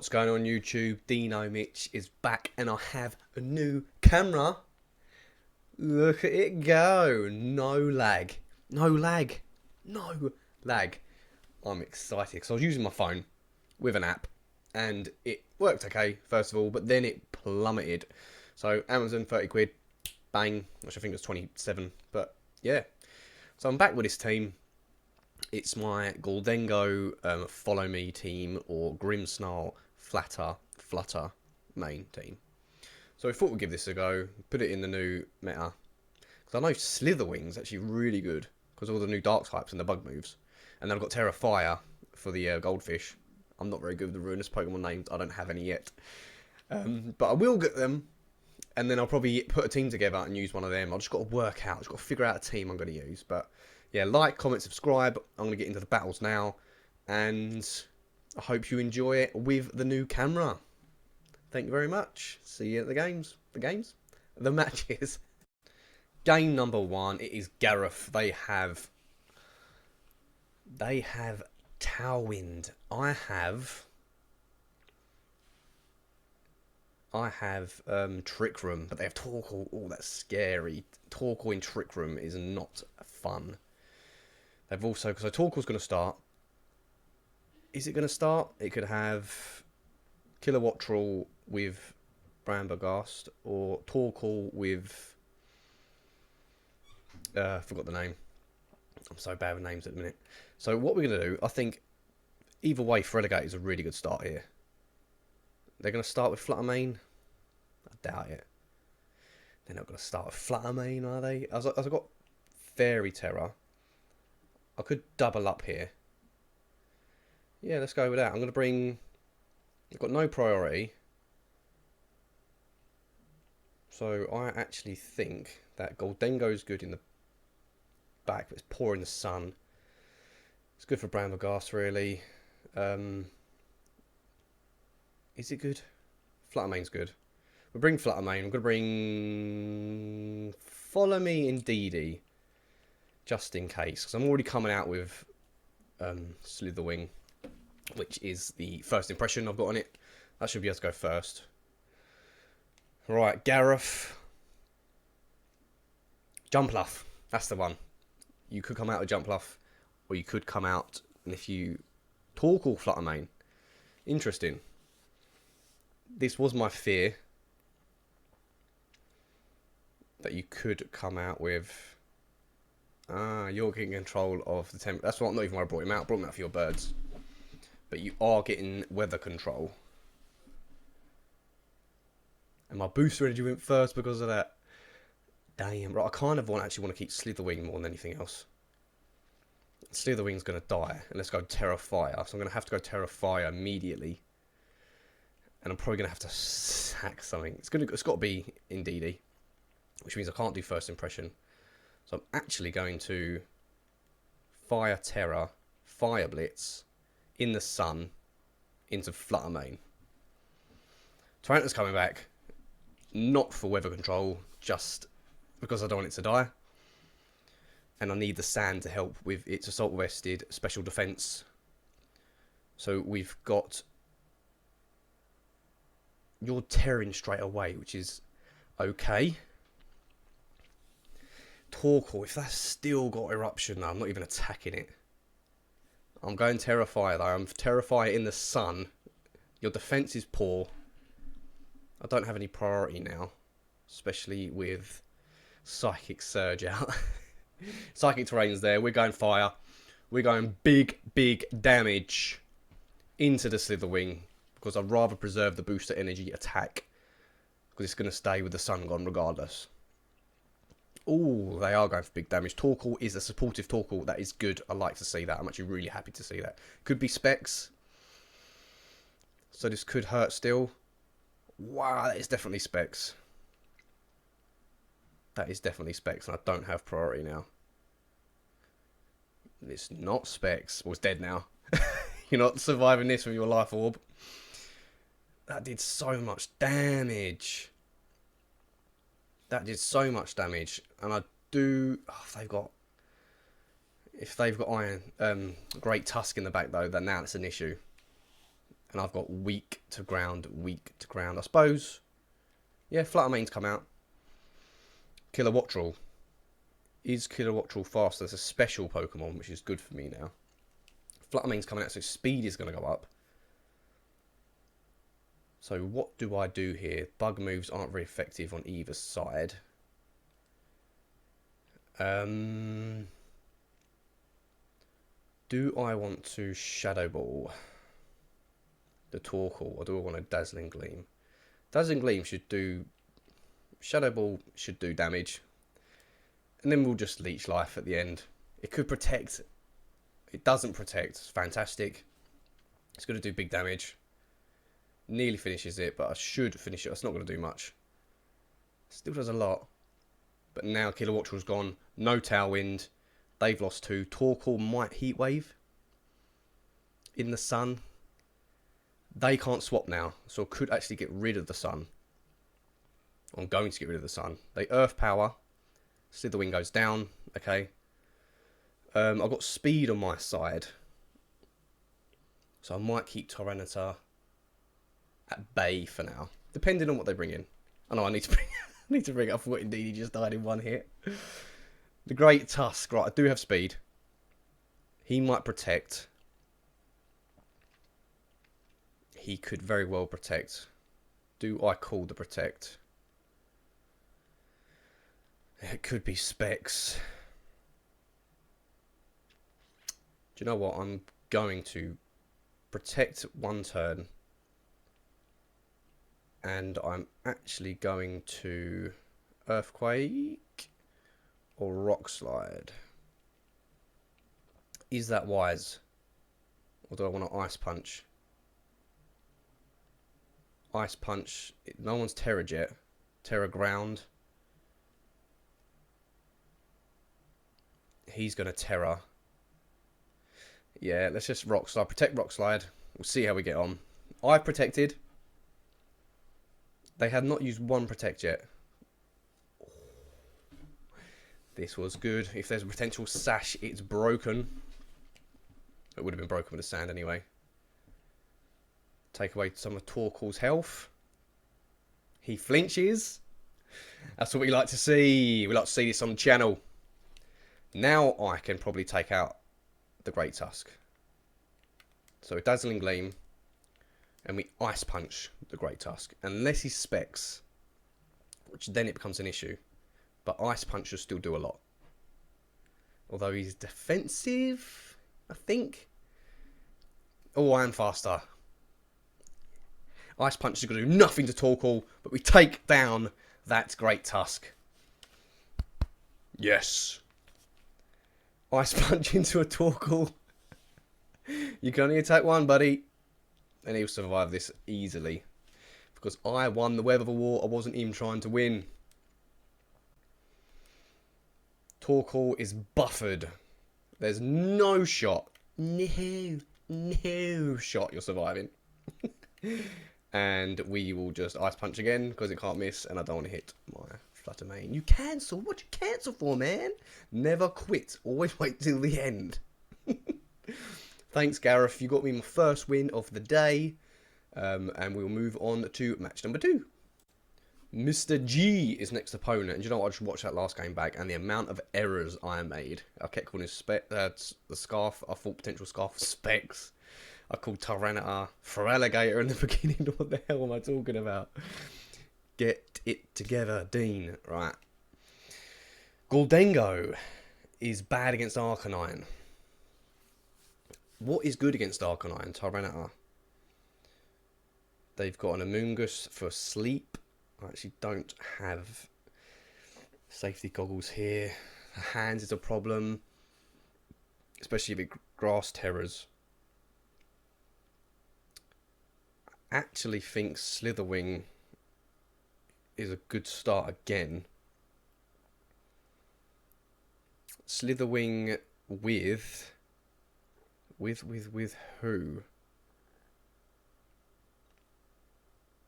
What's going on YouTube? Dino Mitch is back and I have a new camera. Look at it go. No lag. No lag. No lag. I'm excited because I was using my phone with an app and it worked okay first of all, but then it plummeted. So Amazon 30 quid, bang, which I think was 27, but yeah. So I'm back with this team. It's my Goldengo Follow Me team or Grimmsnarl Flutter Mane team. So I thought we'd give this a go, put it in the new meta. Because I know Slither Wing's actually really good because of all the new dark types and the bug moves. And then I've got Terra Fire for the goldfish. I'm not very good with the ruinous Pokemon names. I don't have any yet. But I will get them. And then I'll probably put a team together and use one of them. I've just got to work out. I've just got to figure out a team I'm going to use. But yeah, like, comment, subscribe. I'm going to get into the battles now. And I hope you enjoy it with the new camera. Thank you very much. See you at the games. The matches. Game number 1. It is Gareth. They have Tailwind. I have Trick Room, but they have Torkoal. Oh, that's scary. Torkoal in Trick Room is not fun. They've also, because Torkoal's going to start. Is it going to start? It could have Kilowatt Troll with Bramblegast or Torkoal with forgot the name. I'm so bad with names at the minute. So what we're going to do, I think either way, Feraligatr is a really good start here. They're going to start with Flutter Mane. I doubt it. They're not going to start with Flutter Mane, are they? As I've got Fairy Terror, I could double up here. Yeah, let's go with that. I'm going to bring... I've got no priority. So I actually think that Goldengo's good in the back, but it's poor in the sun. It's good for Bramblegast, really. Is it good? Flutter Mane's good. We'll bring Flutter Mane. I'm going to bring Follow Me Indeedee, just in case, because I'm already coming out with Slither Wing, which is the first impression I've got on it. That should be able to go first. Right, Gareth. Jumpluff. That's the one. You could come out with Jumpluff, or you could come out, and if you Torkoal Flutter Mane. Interesting. This was my fear, that you could come out with... you're getting control of the temp. That's not even why I brought him out. I brought him out for your birds. But you are getting weather control. And my booster energy went first because of that. Damn. Right, I kind of actually want to keep Slither Wing more than anything else. Slither Wing's going to die. And let's go Terra Fire. So I'm going to have to go Terra Fire immediately. And I'm probably going to have to sack something. It's got to be Indeedee, which means I can't do first impression. So I'm actually going to Fire Terror, Fire Blitz, in the sun, into Flutter Mane. Tyranitar's coming back, not for weather control, just because I don't want it to die. And I need the sand to help with its assault vested special defense. So we've got... You're tearing straight away, which is okay. Torkoal, if that's still got Eruption, no, I'm not even attacking it. I'm going Terra Fire though. I'm Terra Fire in the sun. Your defense is poor. I don't have any priority now, especially with Psychic Surge out. Psychic Terrain's there. We're going fire. We're going big damage into the Slither Wing. Because I'd rather preserve the booster energy attack. Because it's going to stay with the sun gone regardless. Oh, they are going for big damage. Torkoal is a supportive Torkoal. That is good. I like to see that. I'm actually really happy to see that. Could be Specs. So this could hurt still. Wow, that is definitely Specs. That is definitely Specs. And I don't have priority now. It's not Specs. Well, it's dead now. You're not surviving this with your life orb. That did so much damage. That did so much damage. And I do... Oh, if they've got Iron... Great Tusk in the back, though, then now it's an issue. And I've got weak to ground, weak to ground. I suppose, yeah, Flutter Mane's come out. Killer Wattrel. Is Killer Wattrel fast? There's a special Pokemon, which is good for me now. Flutter Mane's coming out, so speed is going to go up. So what do I do here? Bug moves aren't very effective on either side. Do I want to Shadow Ball the Torkoal, or do I want a Dazzling Gleam? Dazzling Gleam should do... Shadow Ball should do damage. And then we'll just Leech Life at the end. It could protect. It doesn't protect. It's fantastic. It's going to do big damage. Nearly finishes it, but I should finish it. It's not going to do much. Still does a lot. But now Killer Wattrel's gone. No Tailwind. They've lost 2. Torkoal might Heat Wave. In the sun. They can't swap now. So I could actually get rid of the sun. I'm going to get rid of the sun. They Earth Power. Slither Wing goes down. Okay. I've got speed on my side. So I might keep Tyranitar at bay for now. Depending on what they bring in. I know I need to bring... I need to bring up what Indeedee just died in one hit. The Great Tusk. Right, I do have speed. He might protect. He could very well protect. Do I call the protect? It could be Specs. Do you know what? I'm going to protect one turn. And I'm actually going to Earthquake or Rock Slide. Is that wise? Or do I want to Ice Punch? Ice Punch. No one's Terra Jet. Terra Ground. He's going to Terra. Yeah, let's just Rock Slide. Protect Rock Slide. We'll see how we get on. I protected. They have not used one protect yet. This was good. If there's a potential sash, it's broken. It would have been broken with the sand anyway. Take away some of Torkoal's health. He flinches. That's what we like to see. We like to see this on the channel. Now I can probably take out the Great Tusk. So a Dazzling Gleam. And we Ice Punch the Great Tusk. Unless he Specs. Which then it becomes an issue. But Ice Punch will still do a lot. Although he's defensive, I think. Oh, I am faster. Ice Punch is going to do nothing to Torkoal. But we take down that Great Tusk. Yes. Ice Punch into a Torkoal. You can only attack one, buddy. And he'll survive this easily. Because I won the Weather War. I wasn't even trying to win. Torkoal is buffered. There's no shot. No shot you're surviving. And we will just Ice Punch again. Because it can't miss. And I don't want to hit my Flutter Mane. You cancel? What you cancel for, man? Never quit. Always wait till the end. Thanks, Gareth. You got me my first win of the day. And we'll move on to match number 2. Mr. G is next opponent. And you know what? I just watched that last game back. And the amount of errors I made. I kept calling his the Scarf. I thought potential Scarf Specs. I called Tyranitar for Alligator in the beginning. What the hell am I talking about? Get it together, Dean. Right. Goldengo is bad against Arcanine. What is good against Arcanine? Tyranitar. They've got an Amoonguss for sleep. I actually don't have safety goggles here. Hands is a problem. Especially with grass terrors. I actually think Slither Wing is a good start again. Slither Wing with who?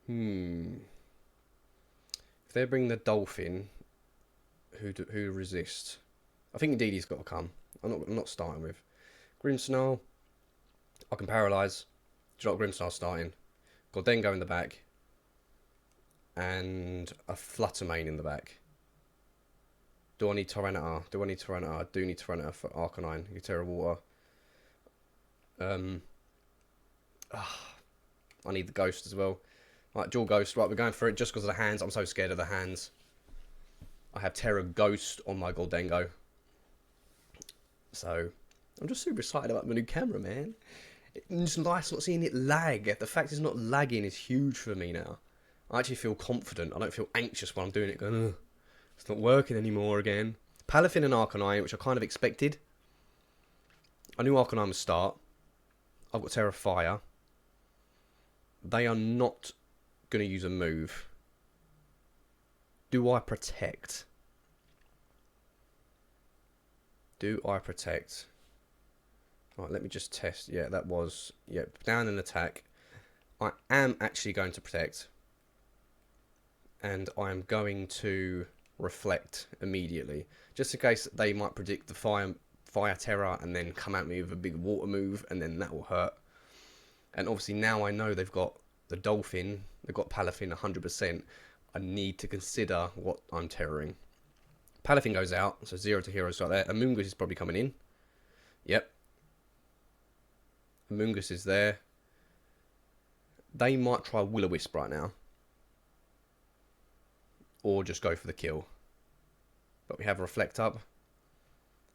If they bring the Dolphin, who resist? I think Indeedee's got to come. I'm not starting with Grimmsnarl. I can paralyze. you know what Grimmsnarl starting? Goldengo in the back. And a Flutter Mane in the back. Do I need Tyranitar? Do I need Tyranitar? I do need Tyranitar for Arcanine. Terra Water. I need the Ghost as well. Right, dual Ghost. Right, we're going for it just because of the hands. I'm so scared of the hands. I have Terra Ghost on my Goldengo. So, I'm just super excited about my new camera, man. It's nice not seeing it lag. The fact it's not lagging is huge for me now. I actually feel confident. I don't feel anxious when I'm doing it. Going, ugh, it's not working anymore again. Palafin and Arcanine, which I kind of expected. I knew Arcanine would start. I've got Terra Fire. They are not going to use a move. Do I protect? Do I protect? Right, let me just test. Yeah, that was... Yeah, down an attack. I am actually going to protect. And I'm going to reflect immediately. Just in case they might predict the fire terror and then come at me with a big water move, and then that will hurt. And obviously now I know they've got the Dolphin, they've got Palafin 100%. I need to consider what I'm terroring. Palafin goes out, so 0 to heroes right there. Amoonguss is probably coming in. Yep. Amoonguss is there. They might try Will-O-Wisp right now. Or just go for the kill. But we have Reflect up.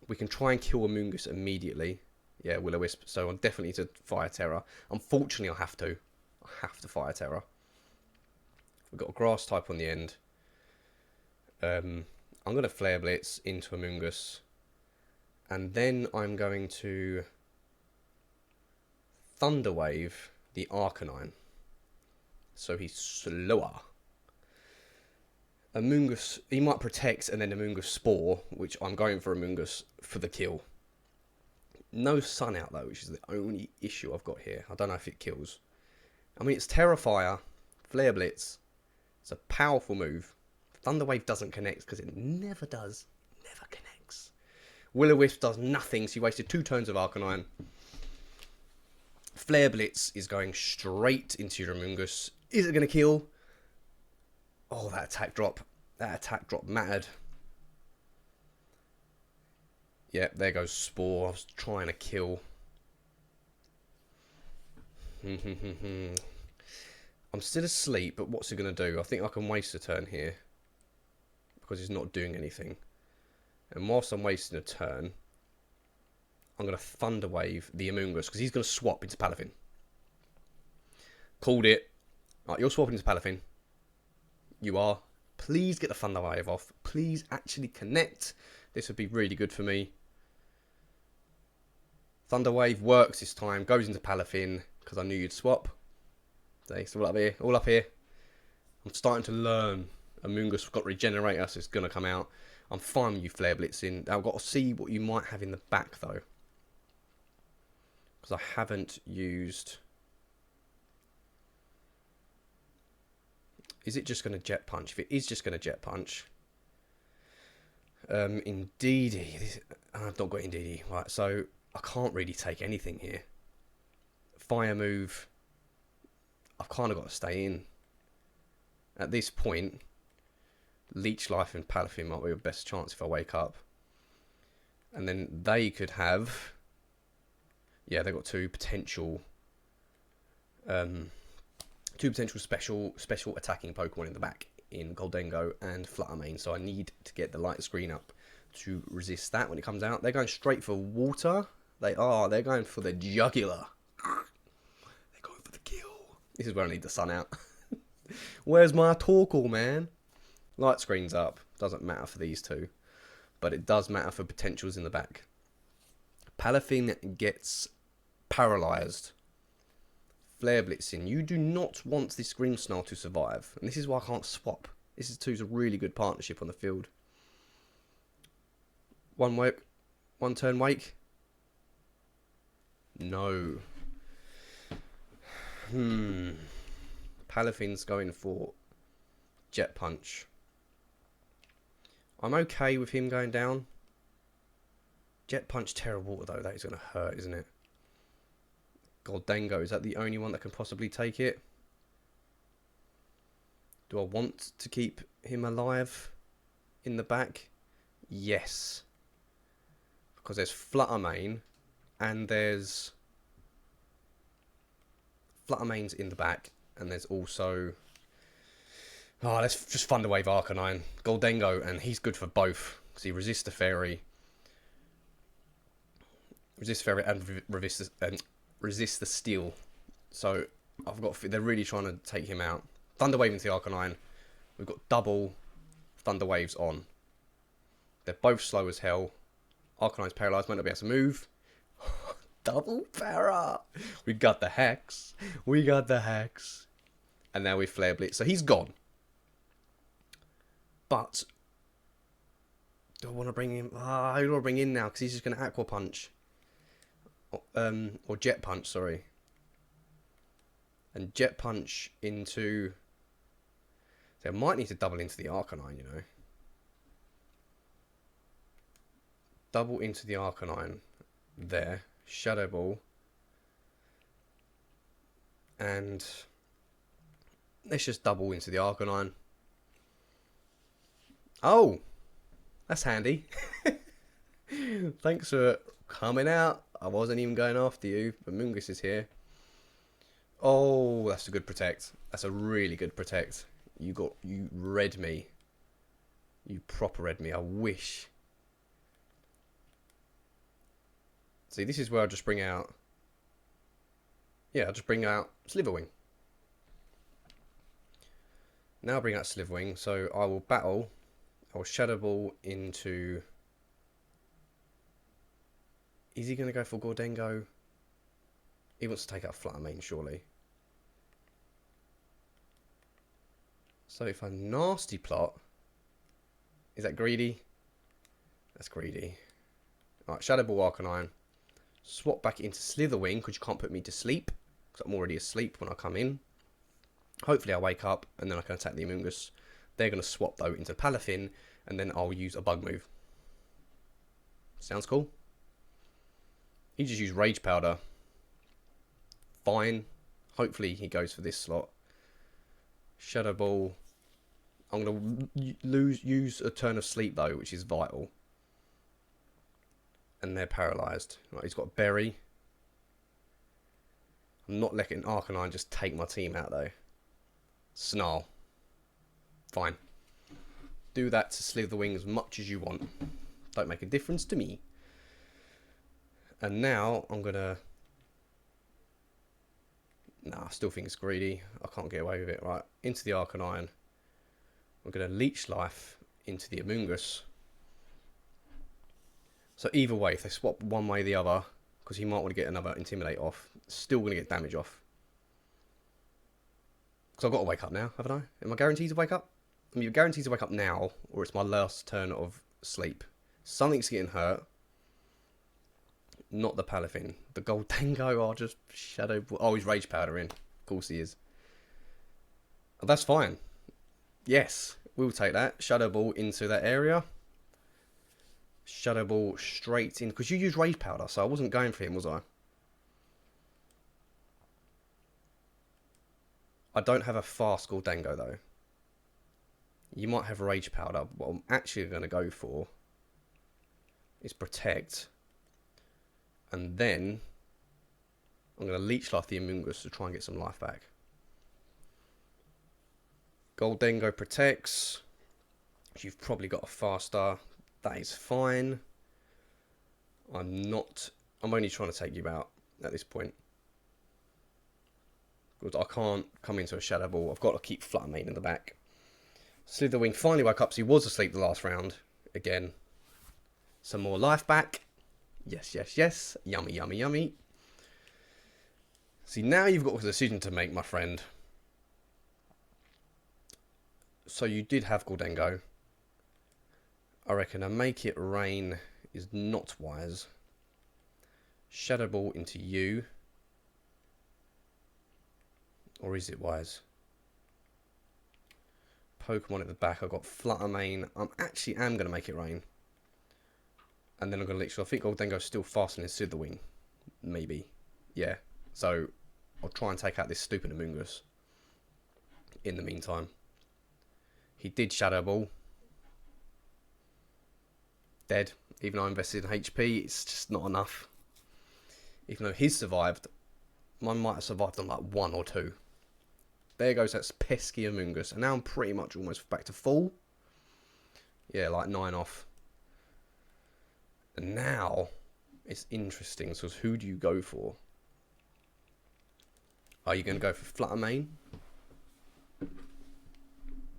We can try and kill Amoonguss immediately. Yeah, Will-O-Wisp. So I'm definitely to Fire Terror. Unfortunately, I have to. I have to Fire Terror. We've got a Grass type on the end. I'm going to Flare Blitz into Amoonguss. And then I'm going to Thunder Wave the Arcanine. So he's slower. Amoonguss, he might protect and then Amoonguss Spore, which I'm going for Amoonguss for the kill. No Sun out though, which is the only issue I've got here. I don't know if it kills. I mean, it's Terrafire, Flare Blitz. It's a powerful move. Thunder Wave doesn't connect because it never does. Never connects. Will-O-Wisp does nothing, so you wasted 2 turns of Arcanine. Flare Blitz is going straight into your Amoonguss. Is it going to kill? Oh, that attack drop. That attack drop mattered. Yep, there goes Spore. I was trying to kill. I'm still asleep, but what's he going to do? I think I can waste a turn here. Because he's not doing anything. And whilst I'm wasting a turn, I'm going to Thunder Wave the Amoonguss. Because he's going to swap into Palafin. Called it. Right, you're swapping into Palafin. You are. Please get the Thunder Wave off. Please actually connect. This would be really good for me. Thunder Wave works this time. Goes into Palafin. Because I knew you'd swap. See, it's all up here. All up here. I'm starting to learn. Amoonguss got Regenerator, so it's going to come out. I'm fine with you Flare Blitzing. I've got to see what you might have in the back, though. Because I haven't used... Is it just going to Jet Punch? If it is just going to Jet Punch... Indeedee. I've not got Indeedee. Right, so I can't really take anything here. Fire move. I've kind of got to stay in. At this point, Leech Life and Palafin might be the best chance if I wake up. And then they could have... Yeah, they've got 2 potential... two potential special attacking Pokemon in the back in Goldengo and Flutter Mane. So I need to get the light screen up to resist that when it comes out. They're going straight for water. They are. They're going for the jugular. They're going for the kill. This is where I need the sun out. Where's my Torkoal, man? Light screen's up. Doesn't matter for these two. But it does matter for potentials in the back. Palafin gets paralysed. Flare Blitzing. You do not want this Grimmsnarl to survive. And this is why I can't swap. This is two's a really good partnership on the field. One wake. One turn wake. No. Palafin's going for Jet Punch. I'm okay with him going down. Jet Punch Terra Water though. That is going to hurt, isn't it? Goldengo, is that the only one that can possibly take it? Do I want to keep him alive in the back? Yes. Because there's Flutter Mane and there's... Flutter Mane's in the back, and there's also... Oh, let's just Thunderwave Arcanine. Goldengo, and he's good for both. Because he resists the fairy. Resist fairy and resist the steel. So, they're really trying to take him out. Thunderwave into the Arcanine. We've got double Thunderwaves on. They're both slow as hell. Arcanine's paralysed, might not be able to move. Double para. We got the hacks. We got the hacks. And now we Flare Blitz. So he's gone. But do I want to bring him? I don't want to bring in now because he's just going to Aqua Punch. Or Jet Punch, sorry. And Jet Punch into... So I might need to double into the Arcanine, you know. Double into the Arcanine. There. Shadow Ball. And let's just double into the Arcanine. Oh! That's handy. Thanks for coming out. I wasn't even going after you, but Mungus is here. Oh, that's a good protect. That's a really good protect. You read me. You proper read me. I wish. See, this is where I'll just bring out... Yeah, I'll just bring out Slither Wing. Now I'll bring out Slither Wing, so I will battle. I will Shadow Ball into... Is he going to go for Goldengo? He wants to take out Flutter Mane, surely. So if I nasty plot... Is that greedy? That's greedy. Alright, Shadow Ball Arcanine. Swap back into Slither Wing, because you can't put me to sleep. Because I'm already asleep when I come in. Hopefully I wake up, and then I can attack the Amoonguss. They're going to swap, though, into Palafin, and then I'll use a Bug Move. Sounds cool. He just used Rage Powder. Fine. Hopefully he goes for this slot. Shadow Ball. I'm going to use a turn of sleep, though, which is vital. And they're paralysed. Right, he's got Berry. I'm not letting Arcanine just take my team out, though. Snarl. Fine. Do that to Slither Wing as much as you want. Don't make a difference to me. And now I'm going to... Nah, I still think it's greedy. I can't get away with it. Right, into the Arcanine. I'm going to Leech Life into the Amoonguss. So either way, if they swap one way or the other, because he might want to get another Intimidate off, still going to get damage off. Because I've got to wake up now, haven't I? Am I guaranteed to wake up? I mean, you're guaranteed to wake up now, or it's my last turn of sleep. Something's getting hurt. Not the Palafin. The Goldengo, I'll just Shadow... Oh, he's Rage Powder in. Of course he is. Oh, that's fine. Yes, we'll take that. Shadow Ball into that area. Shadow Ball straight in. Because you used Rage Powder, so I wasn't going for him, was I? I don't have a fast Goldengo, though. You might have Rage Powder. What I'm actually going to go for is Protect. And then I'm going to Leech Life the Amoonguss to try and get some life back. Goldengo protects. You've probably got a faster. That is fine. I'm only trying to take you out at this point. Because I can't come into a Shadow Ball. I've got to keep Flutter Mane in the back. Slither Wing finally woke up, so he was asleep the last round. Again. Some more life back. Yes, yes, yes. Yummy, yummy, yummy. See, now you've got a decision to make, my friend. So you did have Goldengo. I reckon a Make It Rain is not wise. Shadow Ball into you. Or is it wise? Pokemon at the back. I've got Flutter Mane. I actually am going to Make It Rain. And then I'm going to literally... I think Goldengo's still faster than Slither Wing. Maybe. Yeah. So I'll try and take out this stupid Amoonguss in the meantime. He did Shadow Ball. Dead. Even though I invested in HP, it's just not enough. Even though he's survived, mine might have survived on like 1 or 2. There goes that pesky Amoonguss. And now I'm pretty much almost back to full. Yeah, like 9 off. And now it's interesting. So who do you go for? Are you going to go for Flutter Mane?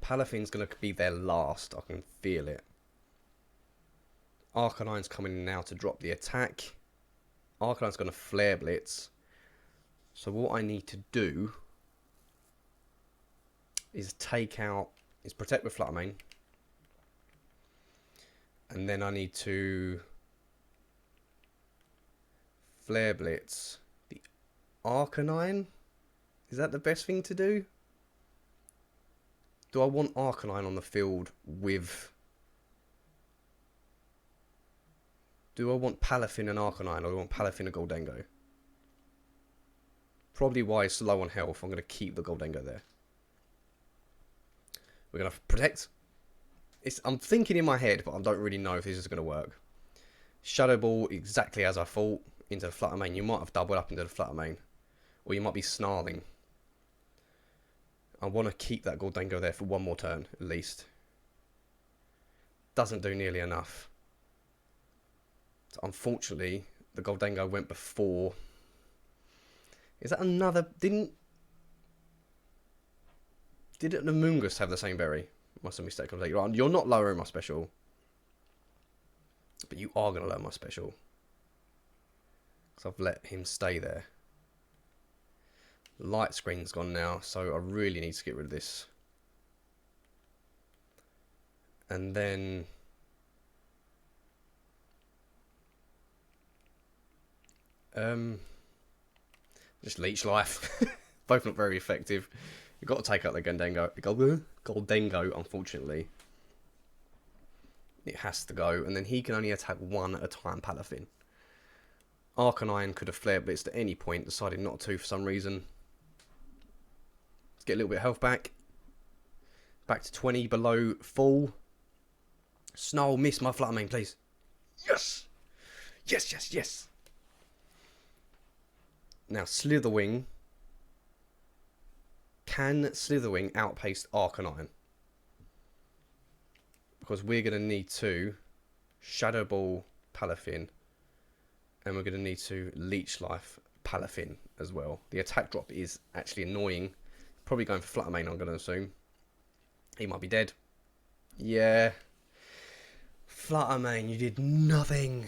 Palafin's going to be their last. I can feel it. Arcanine's coming in now to drop the attack. Arcanine's going to Flare Blitz. So what I need to do is protect with Flutter Mane. And then I need to Flare Blitz the Arcanine. Is that the best thing to do? Do I want Arcanine on the field with... Do I want Palafin and Arcanine, or do I want Palafin and Goldengo? Probably while he's low on health, I'm going to keep the Goldengo there. We're going to protect. I'm thinking in my head, but I don't really know if this is going to work. Shadow Ball exactly as I thought into the Flutter Mane. You might have doubled up into the Flutter Mane. Or you might be snarling. I want to keep that Goldengo there for 1 more turn, at least. Doesn't do nearly enough. So unfortunately, the Goldengo went before. Is that another... Didn't the Amoonguss have the same berry? Must have mistake completely. Right, you're not lowering my special. But you are going to lower my special. Because I've let him stay there. Light screen's gone now, so I really need to get rid of this. And then... just Leech Life. Both not very effective. You've got to take out the Goldengo, unfortunately. It has to go, and then he can only attack 1 at a time, Palafin. Arcanine could have Flare Blitzed at any point, decided not to for some reason. Let's get a little bit of health back. Back to 20, below full. Snarl, miss my Flutter Mane, please. Yes! Yes, yes, yes! Now, Slither Wing. Can Slither Wing outpace Arcanine? Because we're going to need to Shadow Ball Palafin. And we're going to need to Leech Life Palafin as well. The attack drop is actually annoying. Probably going for Flutter Mane, I'm going to assume. He might be dead. Yeah. Flutter Mane, you did nothing.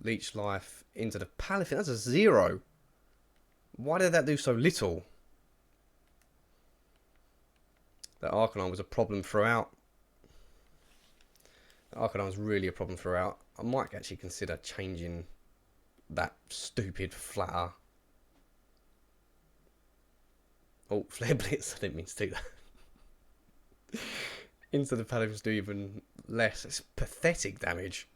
Leech Life into the Palafin. That's a 0. Why did that do so little? That Arcanine was a problem throughout. That Arcanine was really a problem throughout. I might actually consider changing that stupid Flatter. Oh, Flare Blitz. I didn't mean to do that. Into the Palafins do even less. It's pathetic damage.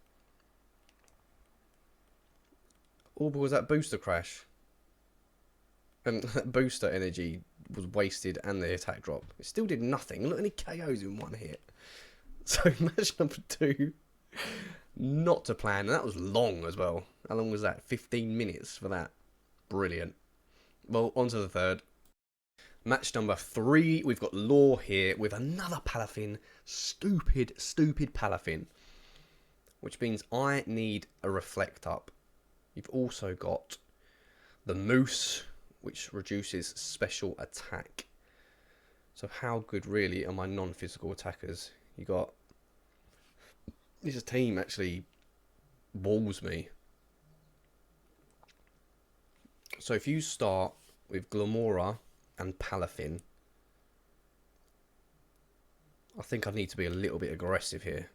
All because that booster crash. And that booster energy was wasted and the attack drop. It still did nothing. Look at any KOs in 1 hit. So match number 2. Not to plan. And that was long as well. How long was that? 15 minutes for that. Brilliant. Well, on to the third. Match number 3. We've got Law here with another Palafin. Stupid, stupid Palafin. Which means I need a Reflect Up. You've also got the Moose, which reduces special attack. So how good really are my non-physical attackers? You got... This team actually walls me. So if you start with Glamora and Palafin, I think I need to be a little bit aggressive here.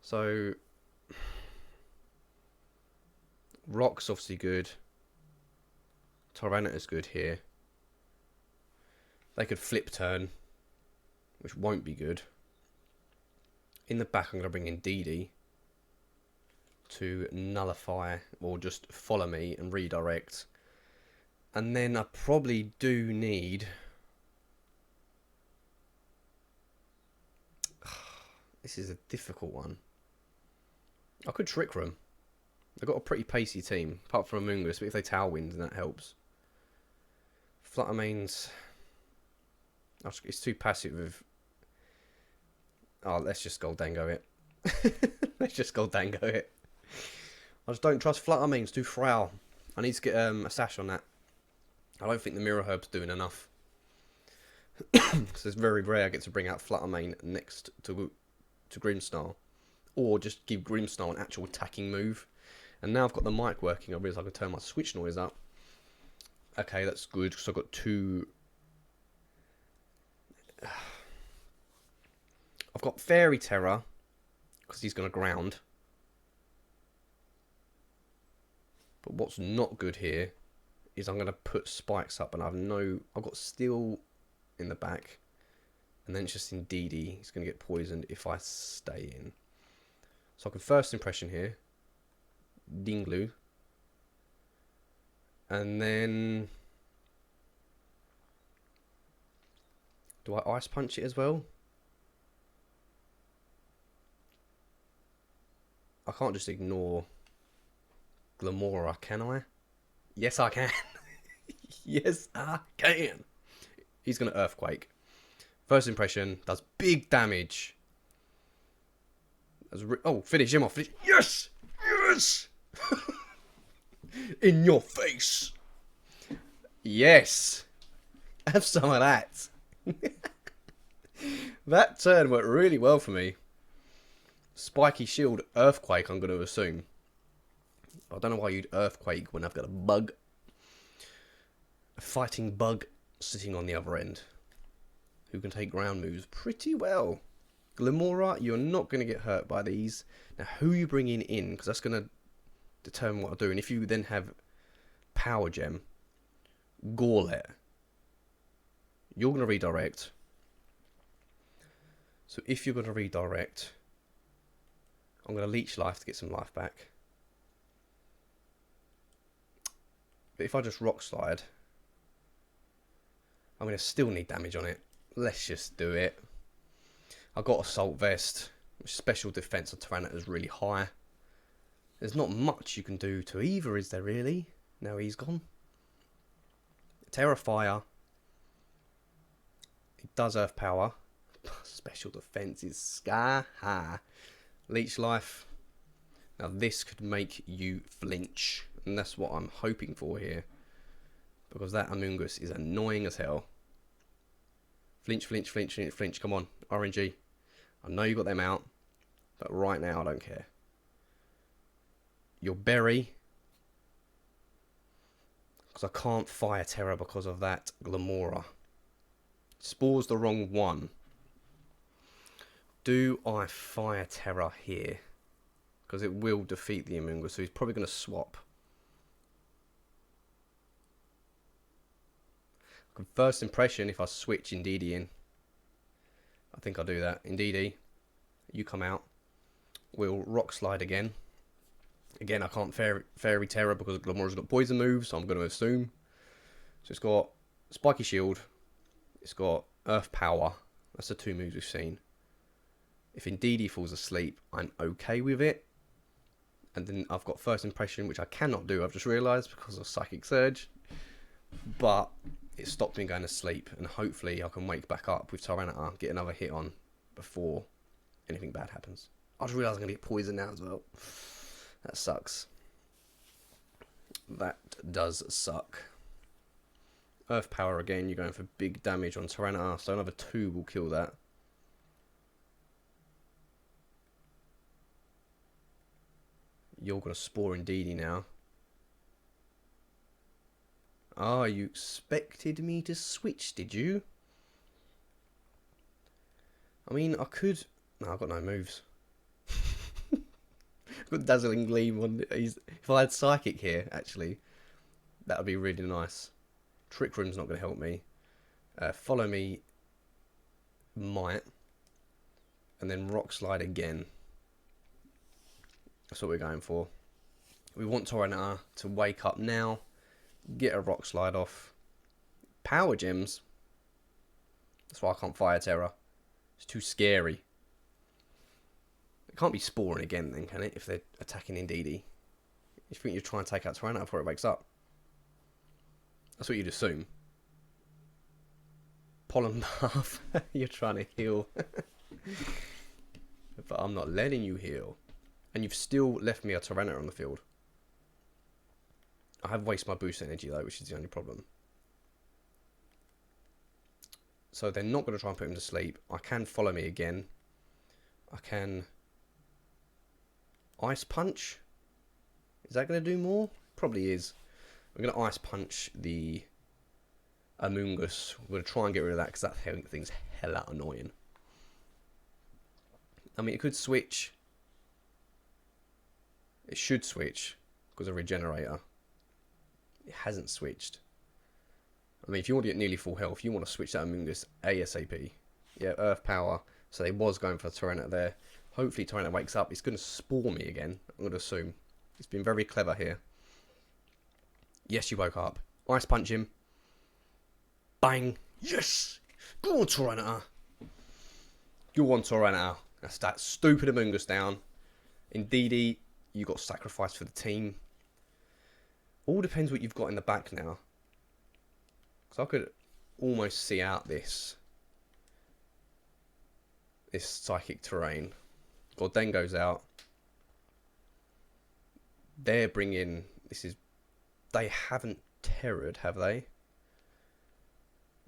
So... Rock's obviously good. Tyranitar's good here. They could flip turn, which won't be good. In the back, I'm going to bring in Indeedee to nullify or just follow me and redirect. And then I probably do need... This is a difficult one. I could Trick Room. They've got a pretty pacey team, apart from Amoonguss, but if they Tailwind, then that helps. Flutter Mane's... It's too passive with... Oh, let's just Goldengo it. Let's just Goldengo it. I just don't trust Flutter Mane, it's too frail. I need to get a sash on that. I don't think the Mirror Herb's doing enough. Because it's very rare I get to bring out Flutter Mane next to Grimmsnarl. Or just give Grimmsnarl an actual attacking move. And now I've got the mic working, I realise I can turn my switch noise up. Okay, that's good, because I've got two... I've got Fairy Terror, because he's going to ground. But what's not good here is I'm going to put spikes up, and I've got Steel in the back. And then it's just Indeedee. He's going to get poisoned if I stay in. So I can First Impression here. Ting-Lu. And then... Do I Ice Punch it as well? I can't just ignore Glamora, can I? Yes, I can. Yes, I can. He's going to Earthquake. First Impression does big damage. Oh, finish him off. Yes! Yes! In your face. Yes. Have some of that. That turn went really well for me. Spiky Shield, Earthquake, I'm going to assume. I don't know why you'd Earthquake when I've got a bug. A fighting bug sitting on the other end. Who can take ground moves pretty well. Glamora, you're not going to get hurt by these. Now, who are you bringing in? Because that's going to determine what I do. And if you then have Power Gem, Scarlet, you're going to redirect. So if you're going to redirect, I'm going to Leech Life to get some life back. But if I just Rock Slide, I'm going to still need damage on it. Let's just do it. I've got Assault Vest. Special defense of Tyranitar is really high. There's not much you can do to either, is there really? Now he's gone. Terrifier. It does Earth Power. Special defense is sky high. Leech Life. Now this could make you flinch. And that's what I'm hoping for here. Because that Amoonguss is annoying as hell. Flinch, flinch, flinch, flinch, flinch. Come on, RNG. I know you got them out. But right now, I don't care. Your Berry. Because I can't Fire Terror because of that Glamora. Spore's the wrong one. Do I Fire Terror here? Because it will defeat the Amoonguss, so he's probably going to swap. First Impression, if I switch Indeedee in. I think I'll do that. Indeedee, you come out. We'll Rock Slide again. Again, I can't Fairy Terror because Glamora's got Poison moves, so I'm going to assume. So it's got Spiky Shield. It's got Earth Power. That's the two moves we've seen. If Indeedee falls asleep, I'm okay with it. And then I've got First Impression, which I cannot do, I've just realised, because of Psychic Surge. But it stopped me going to sleep, and hopefully I can wake back up with Tyranitar, get another hit on before anything bad happens. I just realised I'm going to get poisoned now as well. That sucks. That does suck. Earth Power again, you're going for big damage on Tyranitar, so another 2 will kill that. You're going to Spore Indeedee now. Ah, you expected me to switch, did you? I mean, I could... No, I've got no moves. I've got Dazzling Gleam on... If I had Psychic here, actually, that would be really nice. Trick Room's not going to help me. Follow Me might. And then Rock Slide again. That's what we're going for. We want Tyranitar to wake up now, get a Rock Slide off. Power Gems. That's why I can't Fire Terror. It's too scary. It can't be Sporing again then, can it? If they're attacking Indeedee. You think you're trying to take out Tyranitar before it wakes up. That's what you'd assume. Pollen Bath. You're trying to heal. But I'm not letting you heal. And you've still left me a Tyranitar on the field. I have wasted my boost energy though, which is the only problem. So they're not going to try and put him to sleep. I can Follow Me again. I can Ice Punch. Is that going to do more? Probably is. We're going to Ice Punch the Amoonguss. We're going to try and get rid of that because that thing's hella annoying. I mean, it could switch. It should switch because of Regenerator. It hasn't switched. I mean, if you want to get nearly full health, you want to switch that Amoonguss ASAP. Yeah, Earth Power. So they was going for Tyranitar there. Hopefully Tyranitar wakes up. It's going to Spore me again, I'm going to assume. It's been very clever here. Yes, you woke up. Ice Punch him. Bang. Yes! Go on, Tyranitar. Go on, Tyranitar. That's that stupid Amoonguss down. Indeedee, you got sacrificed for the team. All depends what you've got in the back now. Because I could almost see out this psychic terrain. Goldengo's out. They're bringing... They haven't terrored, have they?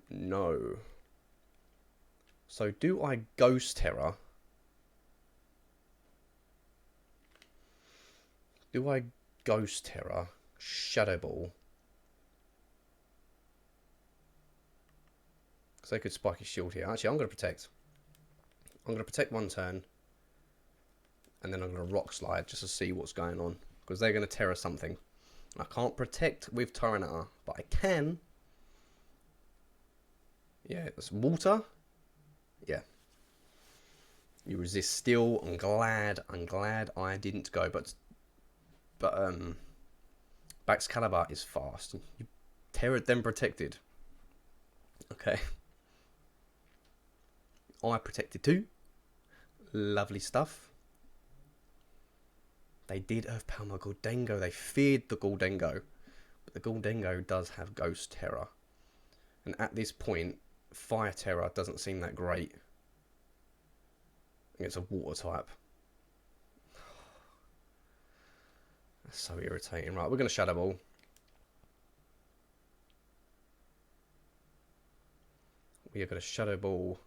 No. So do I Ghost Terror? Do I Ghost Terror? Shadow Ball? Because they could spike his shield here. Actually, I'm going to protect. I'm going to protect one turn. And then I'm going to Rock Slide just to see what's going on. Because they're going to terror something. I can't protect with Tyranitar. But I can. Yeah, it's water. Yeah. You resist still. I'm glad I didn't go. But Baxcalibur is fast. You terrored then protected. Okay. I protected too. Lovely stuff. They did Earth Power my Goldengo. They feared the Goldengo. But the Goldengo does have Ghost Terror. And at this point, Fire Terror doesn't seem that great. It's a water type. That's so irritating. Right, we're going to Shadow Ball. We are going to Shadow Ball.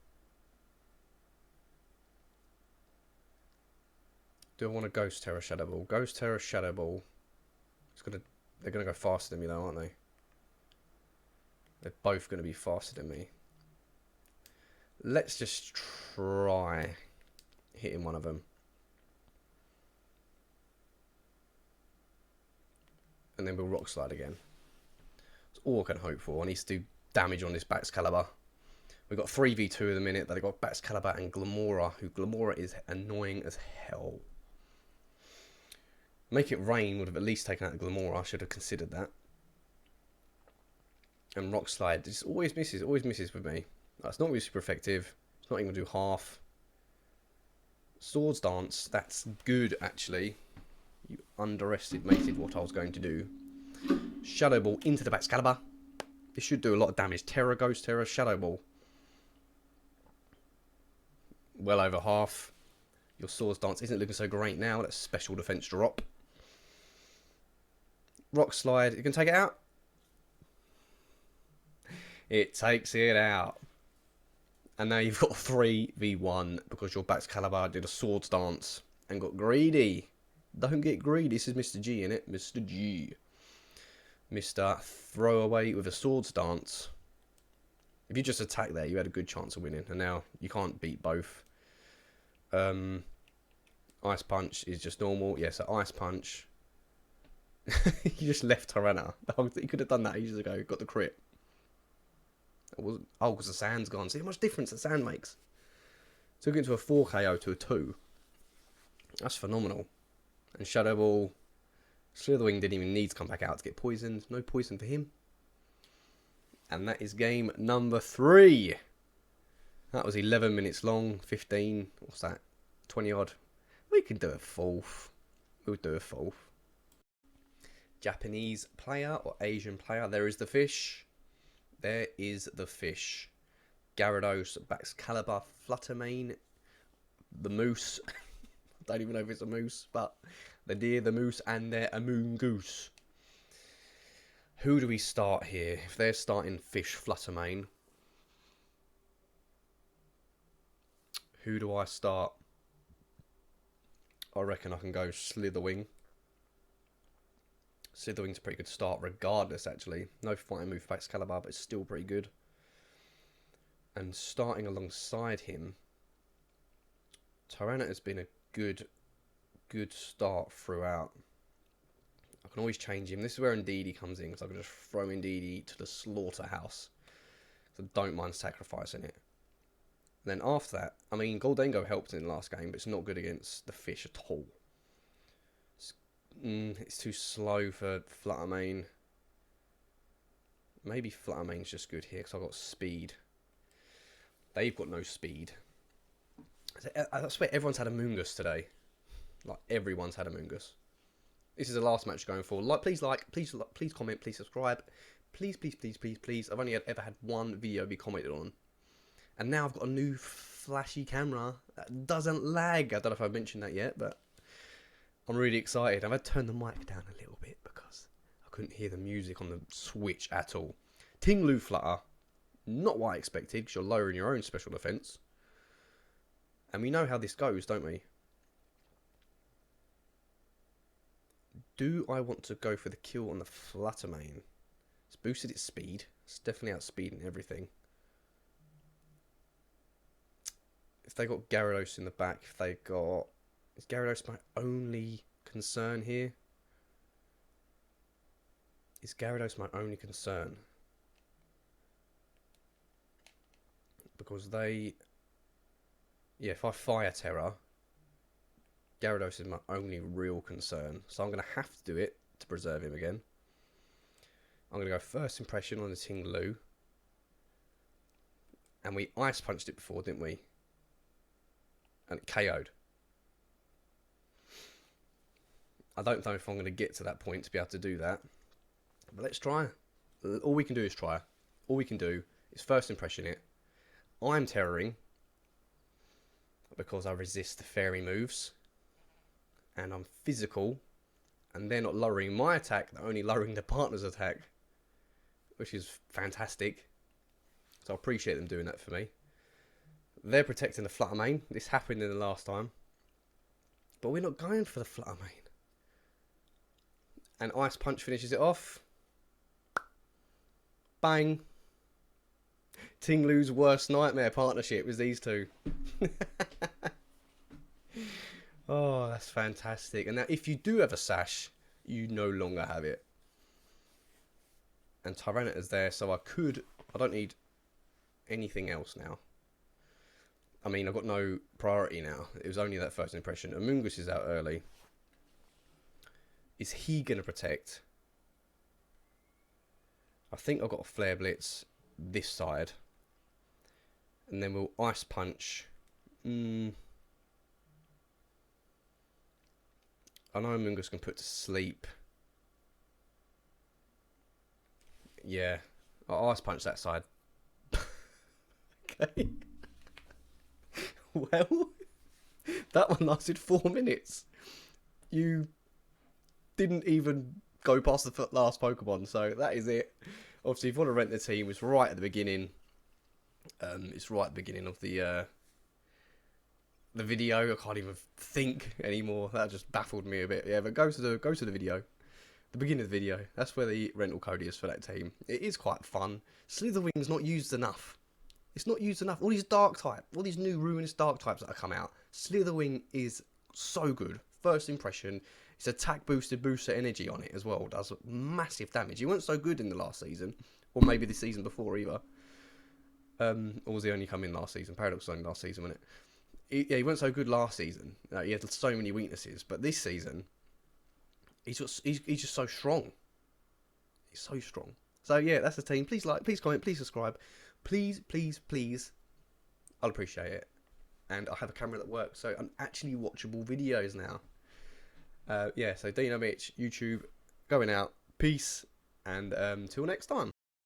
Do I want to Ghost Terror Shadow Ball? Ghost Terror Shadow Ball. They're gonna go faster than me though, aren't they? They're both gonna be faster than me. Let's just try hitting one of them. And then we'll Rock Slide again. That's all I can hope for. I need to do damage on this Baxcalibur. We've got 3v2 at the minute. They've got Baxcalibur and Glamora, who Glamora is annoying as hell. Make It Rain would have at least taken out the Glamora. I should have considered that. And Rock Slide just always misses with me. That's not really super effective. It's not even going to do half. Swords Dance, that's good actually. You underestimated what I was going to do. Shadow Ball into the Baxcalibur. This should do a lot of damage. Terror, Ghost Terror, Shadow Ball. Well over half. Your Swords Dance isn't looking so great now. That's special defense drop. Rock Slide. You can take it out. It takes it out. And now you've got 3v1 because your Baxcalibur did a Swords Dance and got greedy. Don't get greedy. This is Mr. G, innit? Mr. G. Mr. Throwaway with a Swords Dance. If you just attack there, you had a good chance of winning. And now you can't beat both. Ice Punch is just normal. Yeah, so Ice Punch. You just left Tyranitar. You could have done that ages ago. Got the crit. Oh, because the sand's gone. See how much difference the sand makes. Took it to a 4 KO to a 2. That's phenomenal. And Shadow Ball. Slither Wing didn't even need to come back out to get poisoned. No poison for him. And that is game number 3. That was 11 minutes long. 15. What's that? 20 odd. We can do a 4th. We'll do a 4th. Japanese player or Asian player. There is the fish. There is the fish. Gyarados, Excalibur, Flutter Mane, the moose. I don't even know if it's a moose, but the deer, the moose, and their Amoongoose. Who do we start here? If they're starting fish, Flutter Mane, who do I start? I reckon I can go Slither Wing. Slither Wing's a pretty good start regardless, actually. No fighting move for Excalibur, but it's still pretty good. And starting alongside him, Tyranitar has been a good start throughout. I can always change him. This is where Indeedee comes in, because I can just throw Indeedee to the slaughterhouse. So I don't mind sacrificing it. And then after that, I mean, Goldengo helped in the last game, but it's not good against the fish at all. It's too slow for Flutter Mane. Maybe Flutter Mane's just good here, because I've got speed. They've got no speed. I swear everyone's had a Moongus today. Like, everyone's had a Moongus. This is the last match going for. Please comment, please subscribe. Please. I've only ever had one video be commented on. And now I've got a new flashy camera that doesn't lag. I don't know if I've mentioned that yet, but I'm really excited. I've had to turn the mic down a little bit because I couldn't hear the music on the Switch at all. Ting-Lu Flutter. Not what I expected, because you're lowering your own special defense. And we know how this goes, don't we? Do I want to go for the kill on the Flutter Mane? It's boosted its speed. It's definitely outspeeding everything. If they got Gyarados in the back, if they got... Is Gyarados my only concern here? Is Gyarados my only concern? Because they... Yeah, if I Fire Terror, Gyarados is my only real concern. So I'm going to have to do it to preserve him again. I'm going to go first impression on the Ting-Lu. And we Ice Punched it before, didn't we? And it KO'd. I don't know if I'm going to get to that point to be able to do that. But let's try. All we can do is try. All we can do is first impression it. I'm terroring because I resist the fairy moves. And I'm physical. And they're not lowering my attack. They're only lowering the partner's attack. Which is fantastic. So I appreciate them doing that for me. They're protecting the Flutter Mane. This happened in the last time. But we're not going for the Flutter Mane. And Ice Punch finishes it off. Bang. Ting-Lu's worst nightmare partnership was these two. Oh, that's fantastic. And now if you do have a Sash, you no longer have it. And Tyranitar's there, so I don't need anything else now. I mean, I've got no priority now. It was only that first impression. Amoongus is out early. Is he going to protect? I think I've got a Flare Blitz this side. And then we'll Ice Punch. I know Amoongus can put to sleep. Yeah. I'll Ice Punch that side. Okay. Well, that one lasted 4 minutes. You didn't even go past the last Pokemon, so that is it. Obviously, if you want to rent the team, it's right at the beginning. It's right at the beginning of the video. I can't even think anymore. That just baffled me a bit. Yeah, but go to the video. The beginning of the video. That's where the rental code is for that team. It is quite fun. Slither Wing's not used enough. It's not used enough. All these dark type, all these new ruinous dark types that have come out. Slither Wing is so good. First impression, it's attack boosted, booster energy on it as well. Does massive damage. He wasn't so good in the last season, or maybe the season before either. Or was he only come in last season? Paradox was only last season, wasn't it? Yeah, he wasn't so good last season. He had so many weaknesses, but this season, he's just so strong. He's so strong. So yeah, that's the team. Please like, please comment, please subscribe, please, please, please. I'll appreciate it. And I have a camera that works, so I'm actually watchable videos now. Yeah, so Dino Mitch, YouTube, going out. Peace, and till next time.